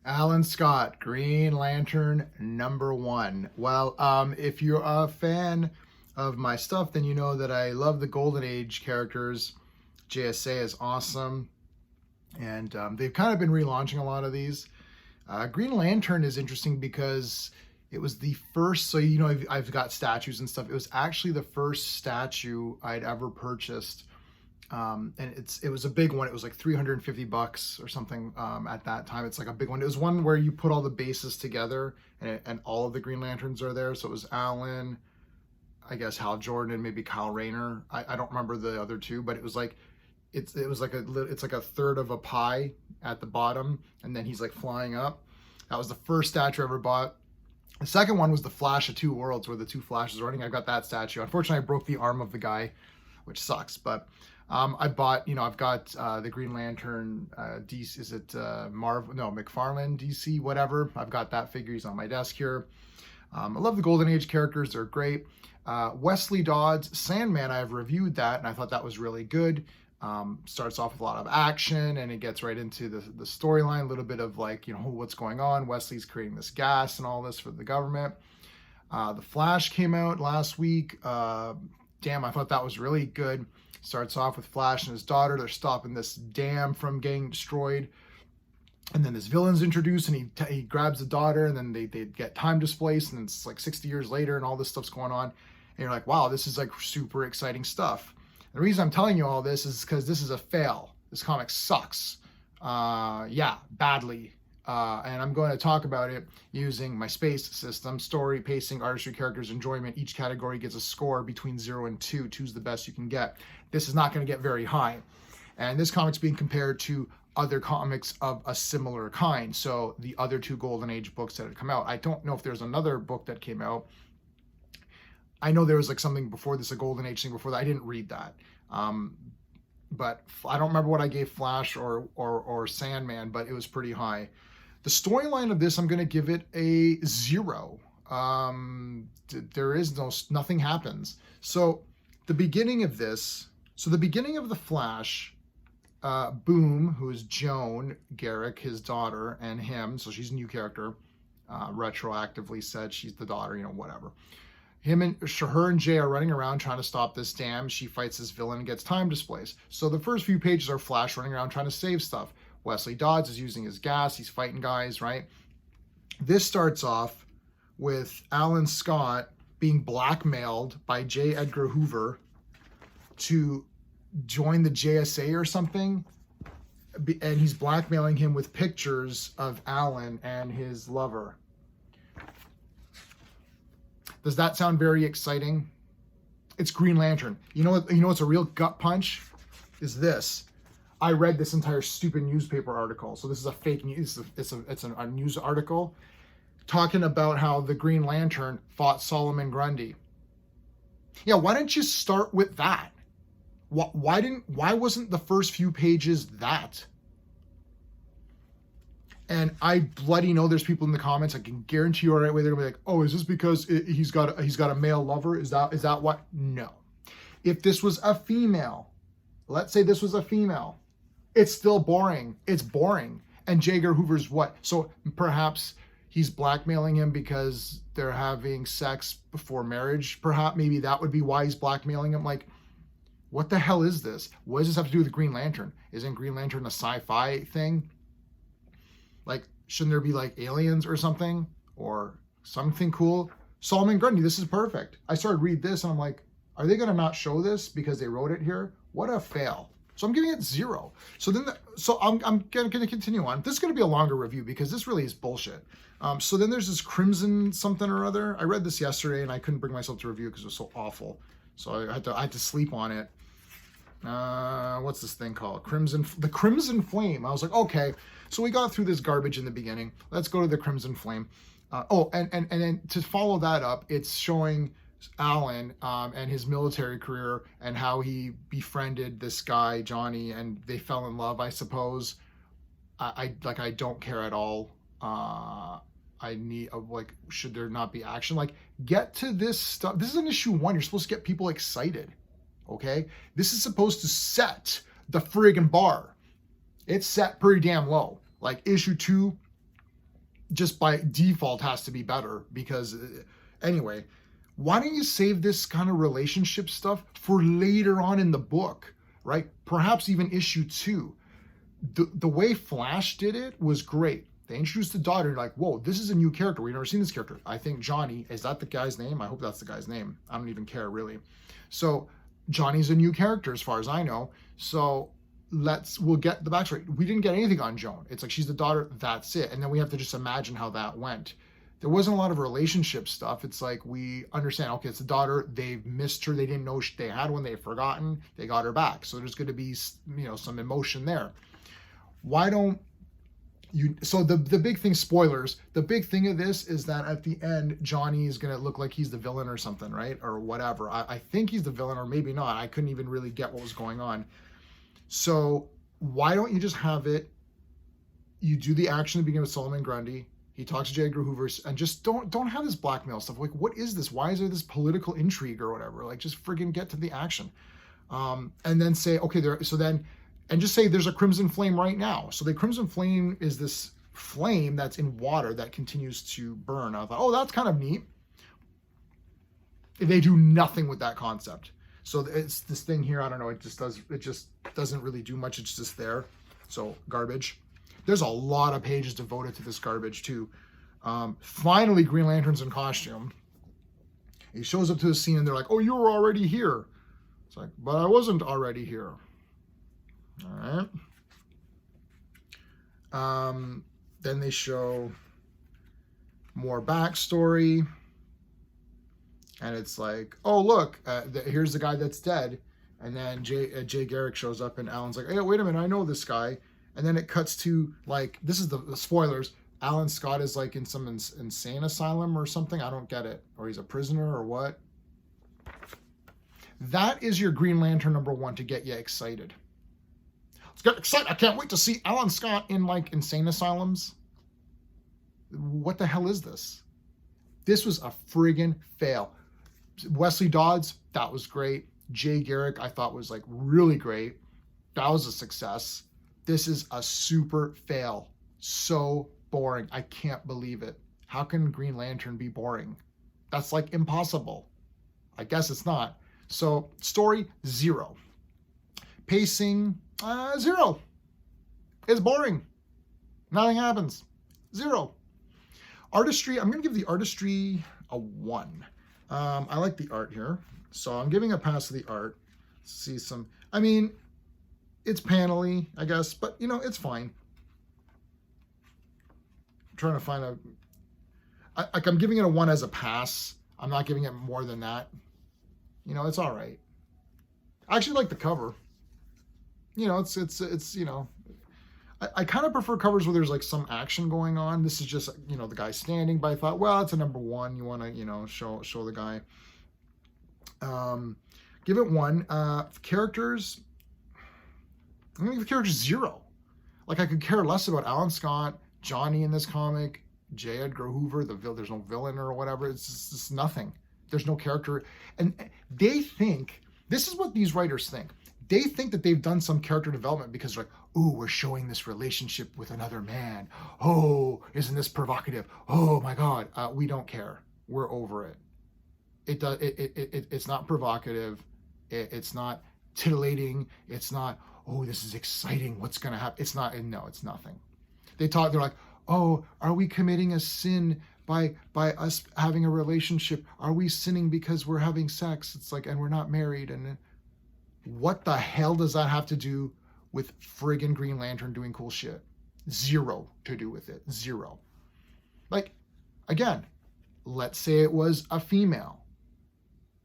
Alan Scott, Green Lantern #1. Well, if you're a fan of my stuff, then you know that I love the Golden Age characters. JSA is awesome, and they've kind of been relaunching a lot of these. Green Lantern is interesting because it was the first, so I've got statues and stuff. It was actually the first statue I'd ever purchased. And it was a big one. It was like $350 or something at that time. It's like a big one. It was one where you put all the bases together, and all of the Green Lanterns are there. So it was Alan, I guess Hal Jordan, and maybe Kyle Rayner. I don't remember the other two, but it was like it's like a third of a pie at the bottom, and then he's like flying up. That was the first statue I ever bought. The second one was the Flash of Two Worlds, where the two Flashes are running. I got that statue. Unfortunately, I broke the arm of the guy, which sucks. But I bought, I've got the Green Lantern DC. Is it Marvel? No, McFarlane DC, whatever. I've got that figure. He's on my desk here. I love the Golden Age characters. They're great. Wesley Dodds, Sandman, I've reviewed that, and I thought that was really good. Starts off with a lot of action, and it gets right into the storyline, a little bit of like, what's going on. Wesley's creating this gas and all this for the government. The Flash came out last week. Damn, I thought that was really good. Starts off with Flash and his daughter. They're stopping this dam from getting destroyed. And then this villain's introduced, and he grabs the daughter, and then they get time displaced, and it's like 60 years later, and all this stuff's going on. And you're like, wow, this is like super exciting stuff. The reason I'm telling you all this is because this is a fail. This comic sucks. Yeah, badly. And I'm going to talk about it using my space system: story, pacing, artistry, characters, enjoyment. Each category gets a score between 0 and 2. 2 is the best you can get. This is not going to get very high. And this comic's being compared to other comics of a similar kind. So the other two Golden Age books that had come out. I don't know if there's another book that came out. I know there was like something before this, a Golden Age thing before that. I didn't read that. But I don't remember what I gave Flash or Sandman, but it was pretty high. The storyline of this, I'm going to give it a 0. There is nothing happens. So the beginning of this, the beginning of the Flash, Boom, who is Joan Garrick, his daughter, and him, so she's a new character, retroactively said she's the daughter, whatever. Her and Jay are running around trying to stop this dam. She fights this villain and gets time displaced. So the first few pages are Flash running around trying to save stuff. Wesley Dodds is using his gas. He's fighting guys, right? This starts off with Alan Scott being blackmailed by J. Edgar Hoover to join the JSA or something. And he's blackmailing him with pictures of Alan and his lover. Does that sound very exciting? It's Green Lantern. You know what's a real gut punch? Is this. I read this entire stupid newspaper article. So this is a fake news. It's a news article talking about how the Green Lantern fought Solomon Grundy. Yeah, why didn't you start with that? Why wasn't the first few pages that? And I bloody know there's people in the comments, I can guarantee you right away, they're gonna be like, oh, is this because he's got a male lover? Is that what? No. If this was a female, let's say this was a female, it's still boring. It's boring. And J. Edgar Hoover's what? So perhaps he's blackmailing him because they're having sex before marriage. Perhaps maybe that would be why he's blackmailing him. Like, what the hell is this? What does this have to do with Green Lantern? Isn't Green Lantern a sci-fi thing? Like, shouldn't there be like aliens or something? Or something cool? Solomon Grundy, this is perfect. I started read this and I'm like, are they gonna not show this because they wrote it here? What a fail. So I'm giving it 0. So I'm gonna continue on. This is gonna be a longer review because this really is bullshit. So then there's this Crimson something or other. I read this yesterday and I couldn't bring myself to review because it was so awful. So I had to sleep on it. What's this thing called? The Crimson Flame. I was like, okay. So we got through this garbage in the beginning. Let's go to the Crimson Flame. And then to follow that up, it's showing Alan and his military career and how he befriended this guy Johnny and they fell in love, I suppose. I don't care at all. I need should there not be action? Like, get to this stuff. This is an issue 1. You're supposed to get people excited. Okay, this is supposed to set the friggin' bar. It's set pretty damn low. Like issue 2, just by default has to be better because anyway, why don't you save this kind of relationship stuff for later on in the book, right? Perhaps even issue 2. The way Flash did it was great. They introduced the daughter, you're like, whoa, this is a new character. We've never seen this character. I think Johnny, is that the guy's name? I hope that's the guy's name. I don't even care, really. So Johnny's a new character as far as I know. So we'll get the backstory. We didn't get anything on Joan. It's like she's the daughter, that's it. And then we have to just imagine how that went. There wasn't a lot of relationship stuff. It's like we understand, okay, it's the daughter. They've missed her. They didn't know they had one. They've forgotten. They got her back. So there's going to be, some emotion there. Why don't you? So the big thing, spoilers, the big thing of this is that at the end, Johnny is going to look like he's the villain or something, right? Or whatever. I think he's the villain or maybe not. I couldn't even really get what was going on. So why don't you just have it, you do the action at the beginning with Solomon Grundy, he talks to J. Edgar Hoover, and just don't have this blackmail stuff. Like, what is this? Why is there this political intrigue or whatever? Like, just friggin' get to the action. And then say, okay, and just say there's a Crimson Flame right now. So the Crimson Flame is this flame that's in water that continues to burn. I thought, oh, that's kind of neat. They do nothing with that concept. So it's this thing here, I don't know, it just doesn't really do much. It's just there. So garbage. There's a lot of pages devoted to this garbage too. Finally, Green Lantern's in costume. He shows up to the scene and they're like, oh, you were already here. It's like, but I wasn't already here. All right. Then they show more backstory. And it's like, oh, look, here's the guy that's dead. And then Jay Garrick shows up and Alan's like, hey, wait a minute, I know this guy. And then it cuts to, like, this is the spoilers. Alan Scott is like in some insane asylum or something. I don't get it. Or he's a prisoner or what. That is your Green Lantern #1 to get you excited. Let's get excited. I can't wait to see Alan Scott in like insane asylums. What the hell is this? This was a friggin' fail. Wesley Dodds, that was great. Jay Garrick, I thought was like really great. That was a success. This is a super fail. So boring. I can't believe it. How can Green Lantern be boring? That's like impossible. I guess it's not. So story, 0. Pacing, 0. It's boring. Nothing happens. 0. Artistry, I'm going to give the artistry a 1. I like the art here. So I'm giving a pass to the art. See some, I mean, it's panel-y, I guess, but it's fine. I'm trying to find I'm giving it a 1 as a pass. I'm not giving it more than that. It's all right. I actually like the cover. It's I kind of prefer covers where there's like some action going on. This is just, the guy standing, but I thought, well, it's a #1. You want to, show the guy. Give it 1. Characters, I'm going to give characters 0. Like, I could care less about Alan Scott, Johnny in this comic, J. Edgar Hoover, there's no villain or whatever. It's just nothing. There's no character. And they think, this is what these writers think. They think that they've done some character development because they're like, ooh, we're showing this relationship with another man. Oh, isn't this provocative? Oh my God. We don't care. We're over it. It's not provocative. It's not titillating. It's not, oh, this is exciting. What's going to happen? It's not, no, it's nothing. They're like, oh, are we committing a sin by us having a relationship? Are we sinning because we're having sex? It's like, and we're not married. And what the hell does that have to do with friggin' Green Lantern doing cool shit? 0 to do with it. 0. Like, again, let's say it was a female.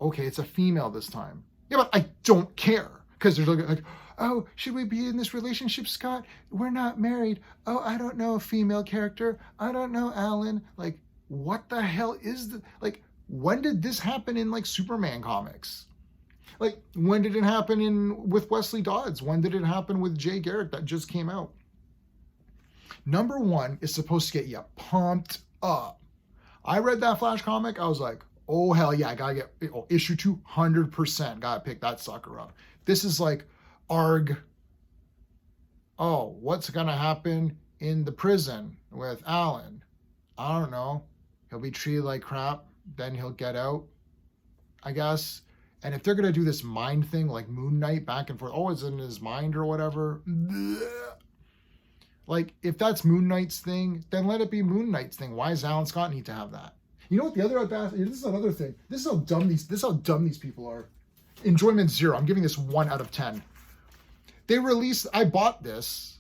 Okay, it's a female this time. Yeah, but I don't care. Because they're looking like, oh, should we be in this relationship, Scott? We're not married. Oh, I don't know a female character. I don't know Alan. Like, what the hell is the, like, when did this happen in like Superman comics? Like, when did it happen with Wesley Dodds? When did it happen with Jay Garrick that just came out? #1 is supposed to get you pumped up. I read that Flash comic. I was like, oh, hell yeah, I gotta get issue 200%. Gotta pick that sucker up. This is like, arg. Oh, what's gonna happen in the prison with Alan? I don't know. He'll be treated like crap. Then he'll get out, I guess. And if they're going to do this mind thing, like Moon Knight back and forth, oh, it's in his mind or whatever. Bleh. Like, if that's Moon Knight's thing, then let it be Moon Knight's thing. Why does Alan Scott need to have that? You know what the other this is another thing. This is how dumb these people are. Enjoyment 0. I'm giving this 1 out of 10. They released, I bought this.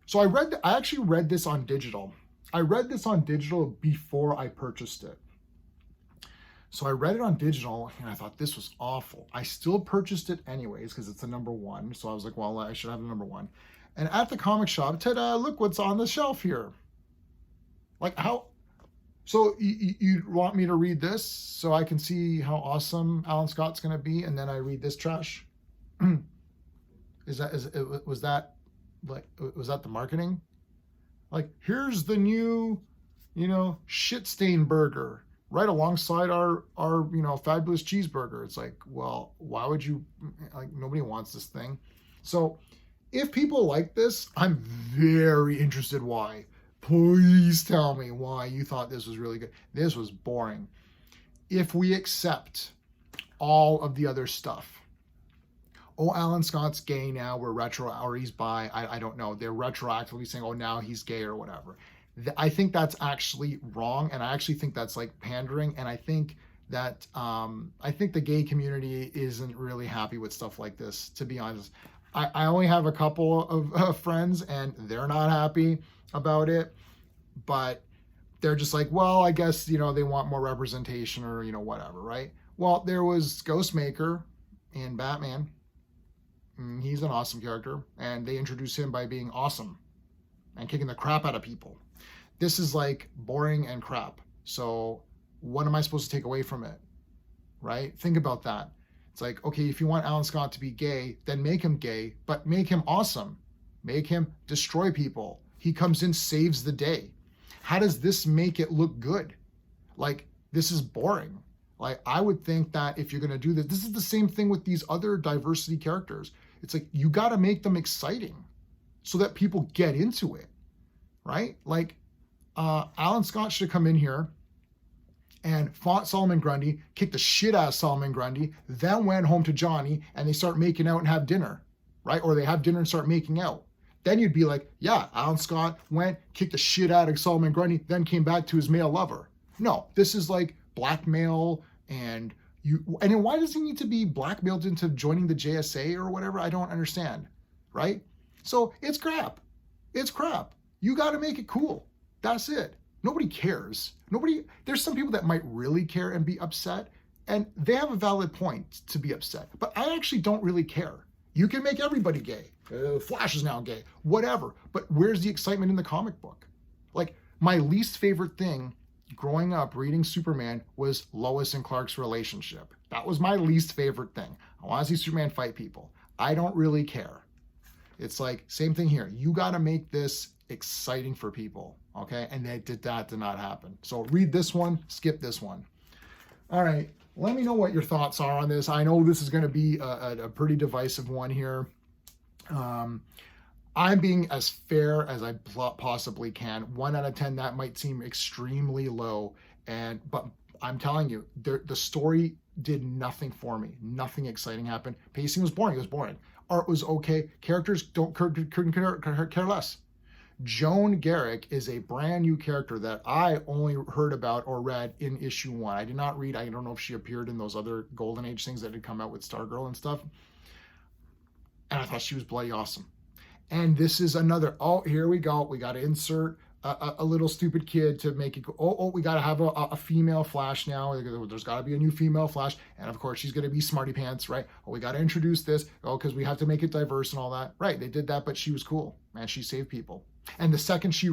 So I actually read this on digital. I read this on digital before I purchased it. So I read it on digital and I thought this was awful. I still purchased it anyways because it's a number 1. So I was like, well, I should have a number 1. And at the comic shop, ta-da, look what's on the shelf here. Like how, so you want me to read this so I can see how awesome Alan Scott's going to be, and then I read this trash? Was that the marketing? Like, here's the new, shit stain burger right alongside our fabulous cheeseburger. It's like, well, why would you, like, nobody wants this thing. So if people like this, I'm very interested why. Please tell me why you thought this was really good. This was boring. If we accept all of the other stuff, oh, Alan Scott's gay now, we're retro, or he's bi, I don't know. They're retroactively saying, oh, now he's gay or whatever. I think that's actually wrong, and I actually think that's like pandering, and I think that I think the gay community isn't really happy with stuff like this, to be honest. I only have a couple of friends, and they're not happy about it, but they're just like, well, I guess, they want more representation or, whatever, right? Well, there was Ghostmaker in Batman. He's an awesome character, and they introduced him by being awesome and kicking the crap out of people. This is like boring and crap. So what am I supposed to take away from it, right? Think about that. It's like, okay, if you want Alan Scott to be gay, then make him gay, but make him awesome. Make him destroy people. He comes in, saves the day. How does this make it look good? Like, this is boring. Like, I would think that if you're going to do this, this is the same thing with these other diversity characters. It's like, you got to make them exciting so that people get into it, right? Like, Alan Scott should come in here and fought Solomon Grundy, kicked the shit out of Solomon Grundy, then went home to Johnny, and they start making out and have dinner, right? Or they have dinner and start making out. Then you'd be like, yeah, Alan Scott went, kicked the shit out of Solomon Grundy, then came back to his male lover. No, this is like blackmail, and then why does he need to be blackmailed into joining the JSA or whatever? I don't understand, right? So it's crap. It's crap. You got to make it cool. That's it. Nobody cares. There's some people that might really care and be upset, and they have a valid point to be upset, but I actually don't really care. You can make everybody gay. Flash is now gay, whatever. But where's the excitement in the comic book? Like, my least favorite thing growing up reading Superman was Lois and Clark's relationship. That was my least favorite thing. I want to see Superman fight people. I don't really care. It's like, same thing here. You got to make this exciting for people, okay? And that did not happen. So read this one, skip this one. All right, let me know what your thoughts are on this. I know this is going to be a pretty divisive one here. I'm being as fair as I possibly can. 1 out of 10, that might seem extremely low, but I'm telling you, the story did nothing for me. Nothing exciting happened. Pacing was boring. It was boring. Art was okay. Characters couldn't care less. Joan Garrick is a brand new character that I only heard about or read in issue 1. I did not read. I don't know if she appeared in those other Golden Age things that had come out with Stargirl and stuff. And I thought she was bloody awesome. And this is another, oh, here we go. We got to insert a little stupid kid to make it go, oh, we got to have a female Flash now. There's got to be a new female Flash. And of course, she's going to be Smarty Pants, right? Oh, we got to introduce this. Oh, because we have to make it diverse and all that. Right, they did that, but she was cool. Man, she saved people. And the second she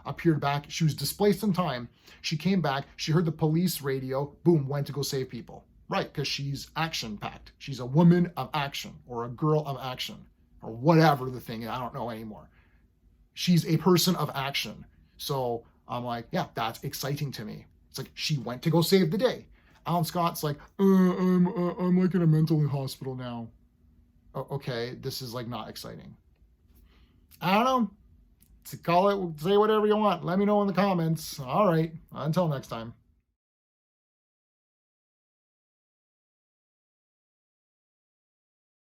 appeared back, she was displaced in time. She came back. She heard the police radio. Boom, went to go save people. Right, because she's action-packed. She's a woman of action or a girl of action or whatever the thing is. I don't know anymore. She's a person of action. So I'm like, yeah, that's exciting to me. It's like she went to go save the day. Alan Scott's like, I'm like in a mental hospital now. Okay, this is like not exciting. I don't know. Call it, say whatever you want. Let me know in the comments. All right. Until next time.